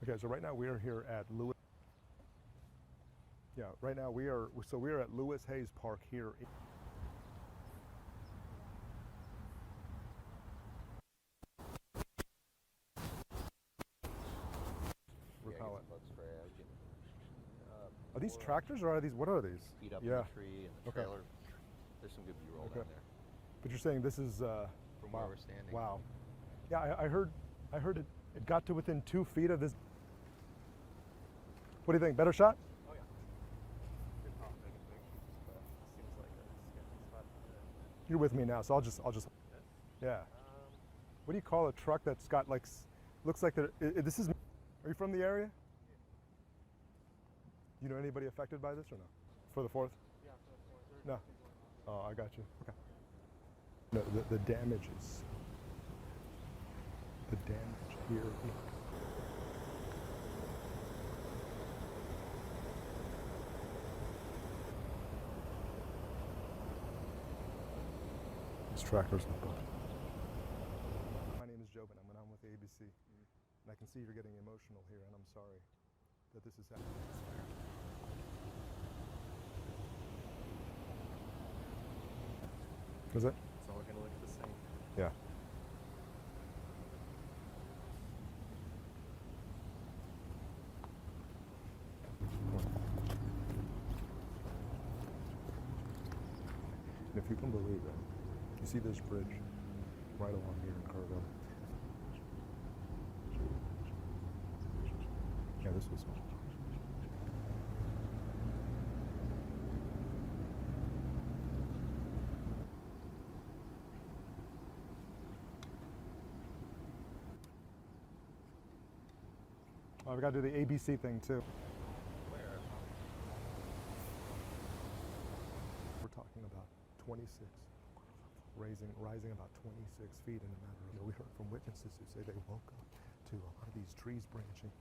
Okay, so right now we are here at Lewis. Yeah, right now we are at Lewis Hayes Park here. Repellent. Are these tractors or are these? What are these? Feet up Yeah. in the tree and the Okay. trailer. There's some good B-roll Okay. down there But you're saying this is from wow. where we're standing. Wow. Yeah, I heard it got to within 2 feet of this. What do you think? Better shot? Oh yeah. Good pop, making pictures, but seems like a sketchy spot. You're with me now, so I'll just. Yeah. What do you call a truck that's got like looks like this is? Are you from the area? You know anybody affected by this or no? For the 4th? Yeah, for the 4th. No. Oh, I got you. Okay. No, the damage is the damage here. This tractor's not good. My name is Jobin. I'm with ABC, and I can see you're getting emotional here, and I'm sorry that this is happening. Is it? It's all gonna look the same. Yeah. And if you can believe it, you see this bridge right along here in Cargo. Yeah, this was. Oh, we got to do the ABC thing too. Where? We're talking about 26, rising about 26 feet in a matter of. We heard from witnesses who say they woke up to a lot of these trees branching,